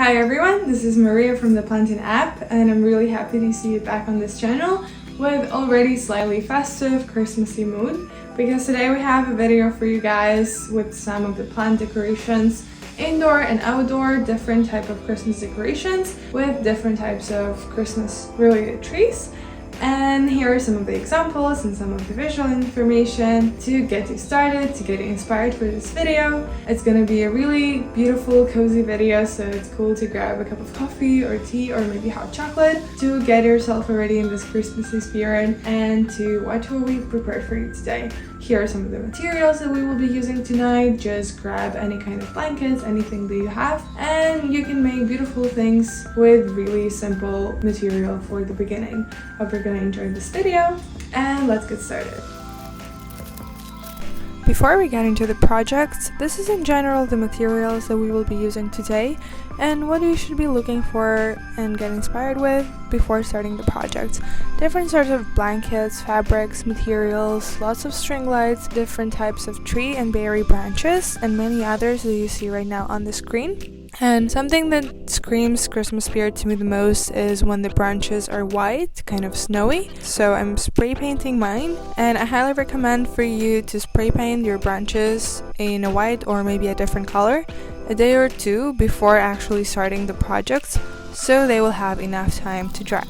Hi everyone, this is Maria from the PlantIn app, and I'm really happy to see you back on this channel with already slightly festive Christmassy mood, because today we have a video for you guys with some of the plant decorations, indoor and outdoor, different type of Christmas decorations with different types of Christmas related trees. And here are some of the examples and some of the visual information to get you started, to get you inspired for this video. It's gonna be a really beautiful, cozy video, so it's cool to grab a cup of coffee or tea or maybe hot chocolate to get yourself already in this Christmassy spirit and to watch what we prepared for you today. Here are some of the materials that we will be using tonight. Just grab any kind of blankets, anything that you have, and you can make beautiful things with really simple material for the beginning. Hope you're gonna enjoy this video, and let's get started. Before we get into the projects, this is in general the materials that we will be using today and what you should be looking for and get inspired with before starting the projects. Different sorts of blankets, fabrics, materials, lots of string lights, different types of tree and berry branches, and many others that you see right now on the screen. And something that screams Christmas spirit to me the most is when the branches are white, kind of snowy. So I'm spray painting mine, and I highly recommend for you to spray paint your branches in a white or maybe a different color a day or two before actually starting the projects, so they will have enough time to dry.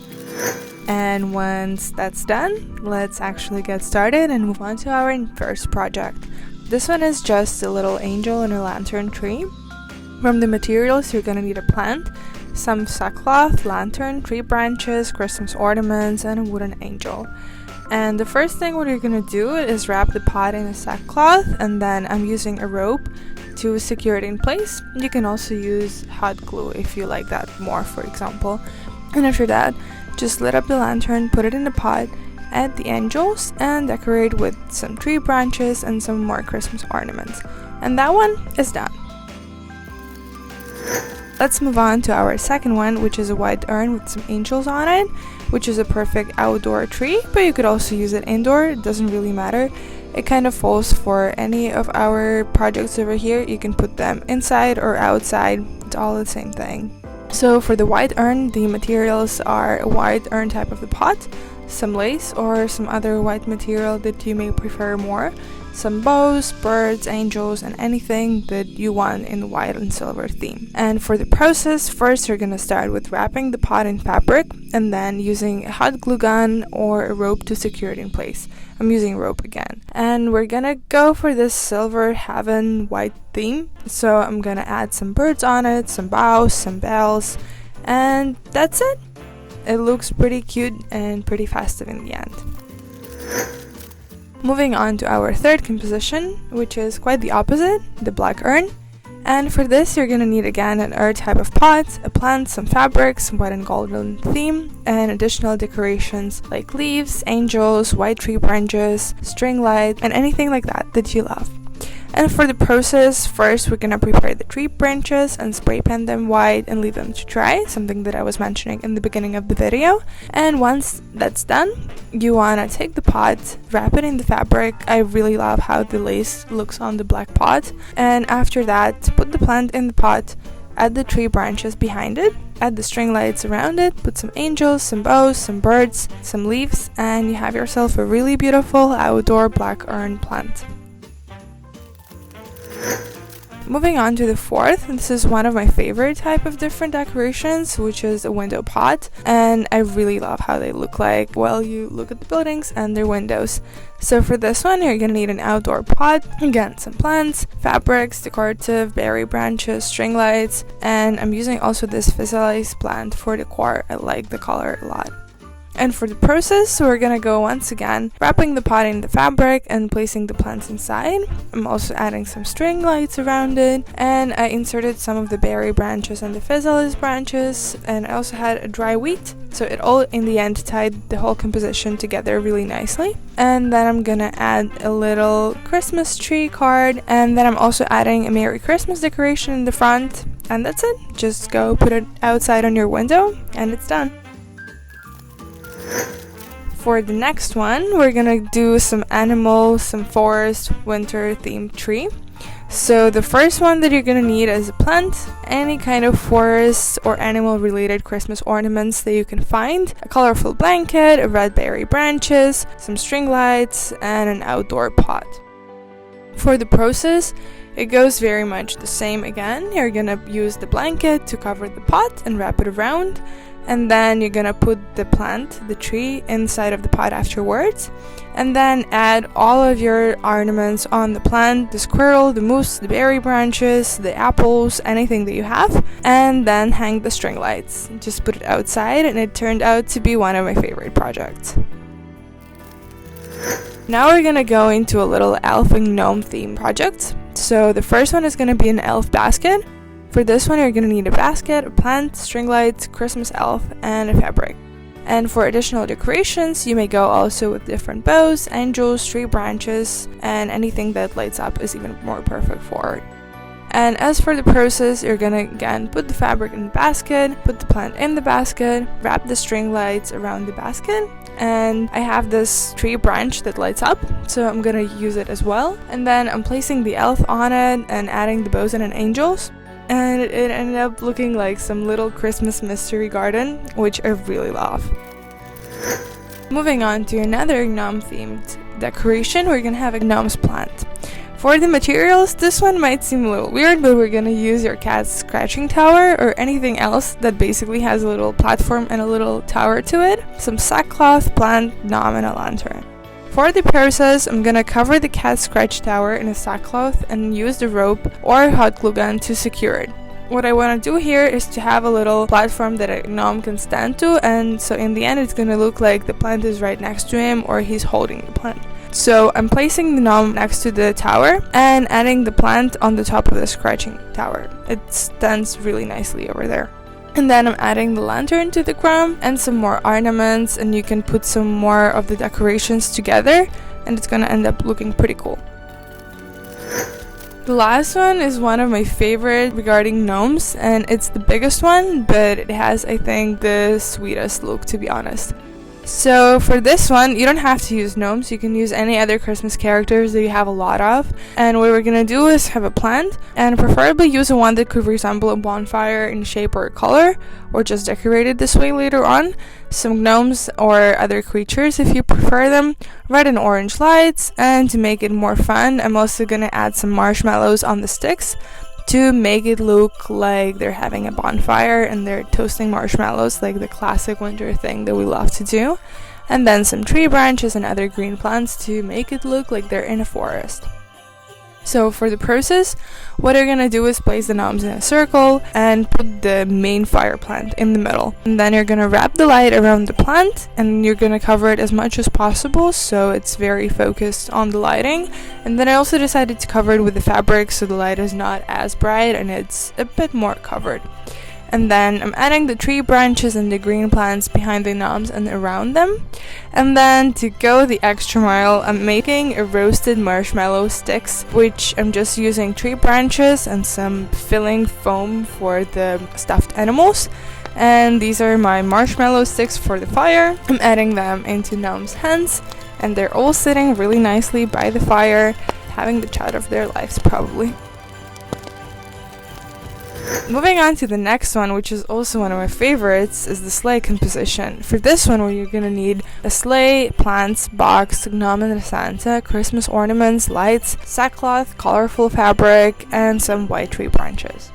And once that's done, let's actually get started and move on to our first project. This one is just a little angel and a lantern tree. From the materials, you're gonna need a plant, some sackcloth, lantern, tree branches, Christmas ornaments, and a wooden angel. And the first thing what you're gonna do is wrap the pot in a sackcloth, and then I'm using a rope to secure it in place. You can also use hot glue if you like that more, for example. And after that, just lit up the lantern, put it in the pot, add the angels, and decorate with some tree branches and some more Christmas ornaments. And that one is done. Let's move on to our second one, which is a white urn with some angels on it, which is a perfect outdoor tree, but you could also use it indoor, it doesn't really matter. It kind of falls for any of our projects over here. You can put them inside or outside, it's all the same thing. So for the white urn, the materials are a white urn type of the pot, some lace or some other white material that you may prefer more, some bows, birds, angels, and anything that you want in the white and silver theme. And for the process, first you're gonna start with wrapping the pot in fabric and then using a hot glue gun or a rope to secure it in place. I'm using rope again. And we're gonna go for this silver heaven white theme. So I'm gonna add some birds on it, some bows, some bells, and that's it. It looks pretty cute and pretty festive in the end. Moving on to our third composition, which is quite the opposite, the black urn. And for this, you're gonna need again an urn type of pot, a plant, some fabrics, some white and golden theme, and additional decorations like leaves, angels, white tree branches, string light, and anything like that you love. And for the process, first we're gonna prepare the tree branches and spray paint them white and leave them to dry, something that I was mentioning in the beginning of the video. And once that's done, you wanna take the pot, wrap it in the fabric. I really love how the lace looks on the black pot. And after that, put the plant in the pot, add the tree branches behind it, add the string lights around it, put some angels, some bows, some birds, some leaves, and you have yourself a really beautiful outdoor black urn plant. Moving on to the fourth, this is one of my favorite type of different decorations, which is a window pot, and I really love how they look like while you look at the buildings and their windows. So for this one, you're gonna need an outdoor pot, again some plants, fabrics, decorative, berry branches, string lights, and I'm using also this fossilized plant for decor. I like the color a lot. And for the process, we're gonna go once again wrapping the pot in the fabric and placing the plants inside. I'm also adding some string lights around it, and I inserted some of the berry branches and the fossilized branches, and I also had a dry wheat, so it all in the end tied the whole composition together really nicely. And then I'm gonna add a little Christmas tree card, and then I'm also adding a Merry Christmas decoration in the front, and that's it. Just go put it outside on your window and it's done. For the next one, we're gonna do some animals, some forest, winter themed tree. So the first one that you're gonna need is a plant, any kind of forest or animal related Christmas ornaments that you can find, a colorful blanket, red berry branches, some string lights, and an outdoor pot. For the process, it goes very much the same again. You're gonna use the blanket to cover the pot and wrap it around, and then you're gonna put the plant, the tree, inside of the pot afterwards, and then add all of your ornaments on the plant, the squirrel, the moose, the berry branches, the apples, anything that you have, and then hang the string lights. Just put it outside, and it turned out to be one of my favorite projects. Now we're gonna go into a little elf and gnome theme project. So the first one is gonna be an elf basket. For this one, you're going to need a basket, a plant, string lights, Christmas elf, and a fabric. And for additional decorations, you may go also with different bows, angels, tree branches, and anything that lights up is even more perfect for it. And as for the process, you're going to again put the fabric in the basket, put the plant in the basket, wrap the string lights around the basket, and I have this tree branch that lights up, so I'm going to use it as well. And then I'm placing the elf on it and adding the bows and angels. And it ended up looking like some little Christmas mystery garden, which I really love. Moving on to another gnome themed decoration, we're gonna have a gnome's plant. For the materials, this one might seem a little weird, but we're gonna use your cat's scratching tower or anything else that basically has a little platform and a little tower to it, some sackcloth, plant, gnome, and a lantern. For the process, I'm gonna cover the cat scratch tower in a sackcloth and use the rope or hot glue gun to secure it. What I want to do here is to have a little platform that a gnome can stand to, and so in the end it's gonna look like the plant is right next to him or he's holding the plant. So I'm placing the gnome next to the tower and adding the plant on the top of the scratching tower. It stands really nicely over there. And then I'm adding the lantern to the ground and some more ornaments, and you can put some more of the decorations together and it's gonna end up looking pretty cool. The last one is one of my favorite regarding gnomes, and it's the biggest one, but it has, I think, the sweetest look, to be honest. So for this one, you don't have to use gnomes, you can use any other Christmas characters that you have a lot of. And what we're gonna do is have a plant, and preferably use a one that could resemble a bonfire in shape or color, or just decorate it this way later on. Some gnomes or other creatures if you prefer them, red and orange lights, and to make it more fun, I'm also gonna add some marshmallows on the sticks to make it look like they're having a bonfire and they're toasting marshmallows, like the classic winter thing that we love to do. And then some tree branches and other green plants to make it look like they're in a forest. So for the process, what you're gonna do is place the gnomes in a circle and put the main fire plant in the middle. And then you're gonna wrap the light around the plant and you're gonna cover it as much as possible so it's very focused on the lighting. And then I also decided to cover it with the fabric so the light is not as bright and it's a bit more covered. And then I'm adding the tree branches and the green plants behind the gnomes and around them. And then to go the extra mile, I'm making a roasted marshmallow sticks, which I'm just using tree branches and some filling foam for the stuffed animals. And these are my marshmallow sticks for the fire. I'm adding them into gnomes' hands, and they're all sitting really nicely by the fire, having the chat of their lives probably. Moving on to the next one, which is also one of my favorites, is the sleigh composition. For this one, you're gonna need a sleigh, plants, box, gnome and a Santa, Christmas ornaments, lights, sackcloth, colorful fabric, and some white tree branches.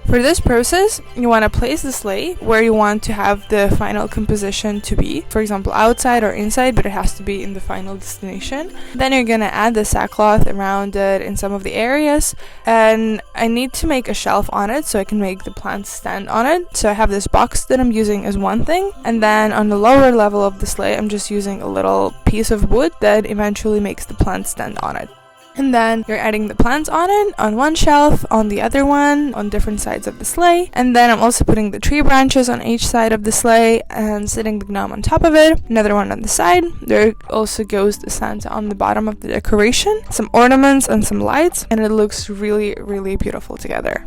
For this process, you want to place the sleigh where you want to have the final composition to be, for example outside or inside, but it has to be in the final destination. Then you're gonna add the sackcloth around it in some of the areas, and I need to make a shelf on it so I can make the plants stand on it. So I have this box that I'm using as one thing, and then on the lower level of the sleigh I'm just using a little piece of wood that eventually makes the plant stand on it. And then you're adding the plants on it, on one shelf, on the other one, on different sides of the sleigh. And then I'm also putting the tree branches on each side of the sleigh and sitting the gnome on top of it, another one on the side. There also goes the Santa on the bottom of the decoration, some ornaments and some lights, and it looks really, really beautiful together.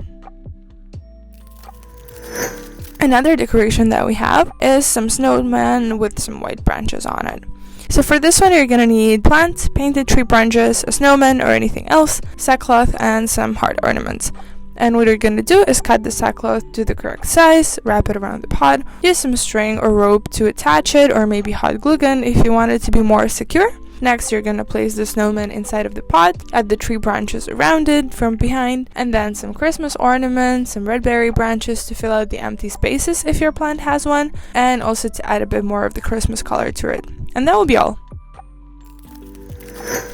Another decoration that we have is some snowman with some white branches on it. So for this one, you're gonna need plants, painted tree branches, a snowman or anything else, sackcloth, and some heart ornaments. And what you're gonna do is cut the sackcloth to the correct size, wrap it around the pot, use some string or rope to attach it, or maybe hot glue gun if you want it to be more secure. Next, you're gonna place the snowman inside of the pot, add the tree branches around it from behind, and then some Christmas ornaments, some red berry branches to fill out the empty spaces if your plant has one, and also to add a bit more of the Christmas color to it. And that will be all.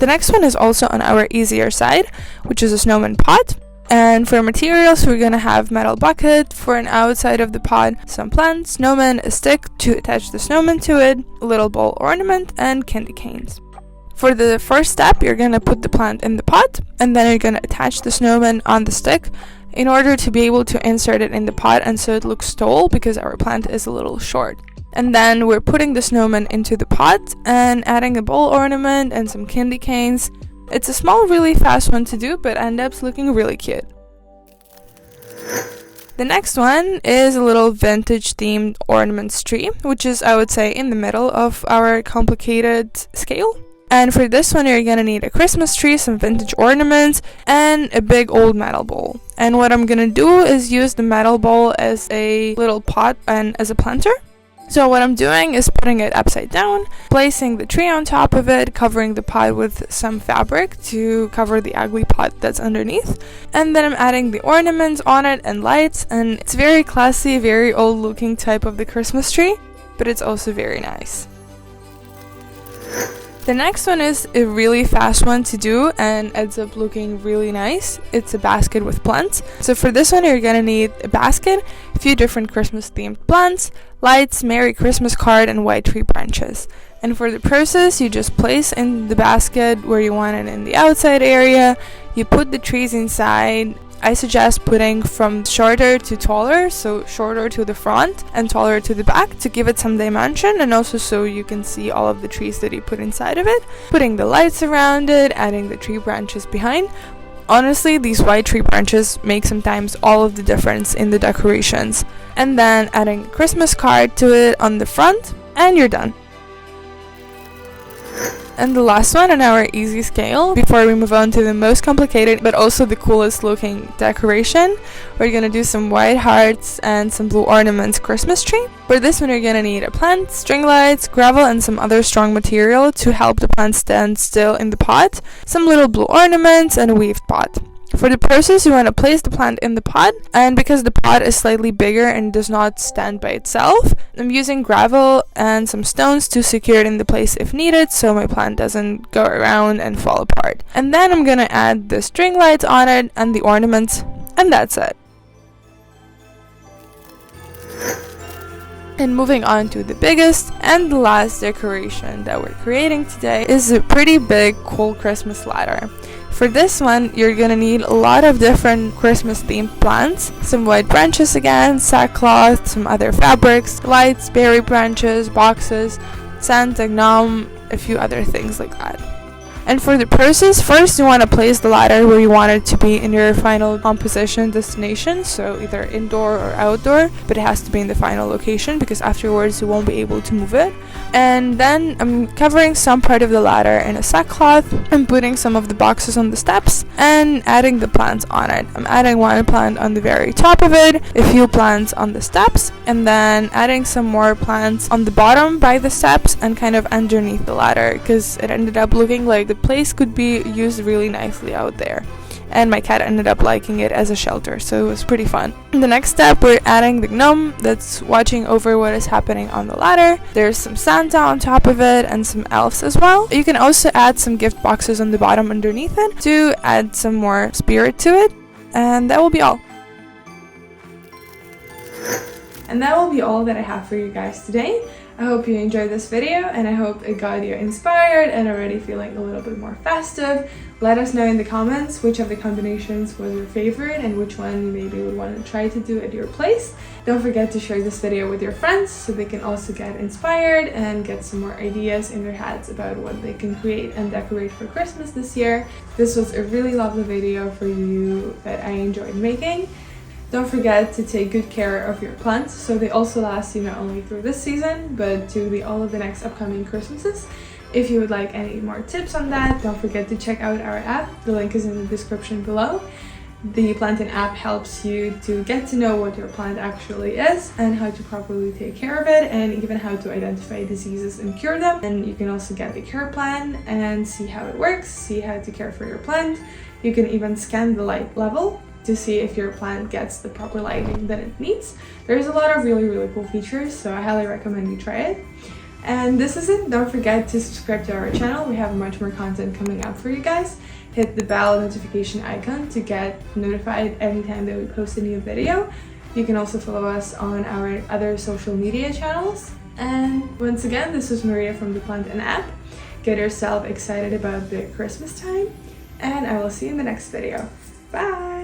The next one is also on our easier side, which is a snowman pot. And for materials, we're gonna have metal bucket for an outside of the pot, some plants, snowman, a stick to attach the snowman to it, a little bowl ornament, and candy canes. For the first step, you're gonna put the plant in the pot, and then you're gonna attach the snowman on the stick in order to be able to insert it in the pot, and so it looks tall because our plant is a little short. And then we're putting the snowman into the pot and adding a bowl ornament and some candy canes. It's a small, really fast one to do, but ends up looking really cute. The next one is a little vintage themed ornaments tree, which is, I would say, in the middle of our complicated scale. And for this one, you're gonna need a Christmas tree, some vintage ornaments, and a big old metal bowl. And what I'm gonna do is use the metal bowl as a little pot and as a planter. So what I'm doing is putting it upside down, placing the tree on top of it, covering the pot with some fabric to cover the ugly pot that's underneath, and then I'm adding the ornaments on it and lights, and it's very classy, very old looking type of the Christmas tree, but it's also very nice. The next one is a really fast one to do and ends up looking really nice. It's a basket with plants. So for this one, you're gonna need a basket, a few different Christmas themed plants, lights, Merry Christmas card, and white tree branches. And for the process, you just place in the basket where you want it in the outside area, you put the trees inside. I suggest putting from shorter to taller, so shorter to the front and taller to the back to give it some dimension, and also so you can see all of the trees that you put inside of it. Putting the lights around it, adding the tree branches behind. Honestly, these white tree branches make sometimes all of the difference in the decorations. And then adding a Christmas card to it on the front, and you're done. And the last one on our easy scale, before we move on to the most complicated but also the coolest looking decoration, we're gonna do some white hearts and some blue ornaments Christmas tree. For this one, you're gonna need a plant, string lights, gravel, and some other strong material to help the plant stand still in the pot, some little blue ornaments, and a weaved pot. For the process, you want to place the plant in the pot, and because the pot is slightly bigger and does not stand by itself, I'm using gravel and some stones to secure it in the place if needed, so my plant doesn't go around and fall apart. And then I'm gonna add the string lights on it and the ornaments, and that's it. And moving on to the biggest and the last decoration that we're creating today is a pretty big, cool Christmas ladder. For this one, you're gonna need a lot of different Christmas themed plants, some white branches again, sackcloth, some other fabrics, lights, berry branches, boxes, Santa, gnome, a few other things like that. And for the process, first you want to place the ladder where you want it to be in your final composition destination, so either indoor or outdoor, but it has to be in the final location because afterwards you won't be able to move it. And then I'm covering some part of the ladder in a sackcloth and putting some of the boxes on the steps and adding the plants on it. I'm adding one plant on the very top of it, a few plants on the steps, and then adding some more plants on the bottom by the steps and kind of underneath the ladder because it ended up looking like the place could be used really nicely out there. And my cat ended up liking it as a shelter, so it was pretty fun. In the next step, we're adding the gnome that's watching over what is happening on the ladder. There's some Santa on top of it and some elves as well. You can also add some gift boxes on the bottom underneath it to add some more spirit to it. And that will be all. And that will be all that I have for you guys today. I hope you enjoyed this video and I hope it got you inspired and already feeling a little bit more festive. Let us know in the comments which of the combinations was your favorite and which one you maybe would want to try to do at your place. Don't forget to share this video with your friends so they can also get inspired and get some more ideas in their heads about what they can create and decorate for Christmas this year. This was a really lovely video for you that I enjoyed making. Don't forget to take good care of your plants so they also last you not only through this season but to all of the next upcoming Christmases. If you would like any more tips on that, don't forget to check out our app. The link is in the description below. The PlantIn app helps you to get to know what your plant actually is and how to properly take care of it, and even how to identify diseases and cure them. And you can also get the care plan and see how it works, see how to care for your plant. You can even scan the light level to see if your plant gets the proper lighting that it needs. There's a lot of really cool features, so I highly recommend you try it. And this is it. Don't forget to subscribe to our channel. We have much more content coming up for you guys. Hit the bell notification icon to get notified anytime that we post a new video. You can also follow us on our other social media channels. And once again, this is Maria from the PlantIn app. Get yourself excited about the Christmas time, and I will see you in the next video. Bye!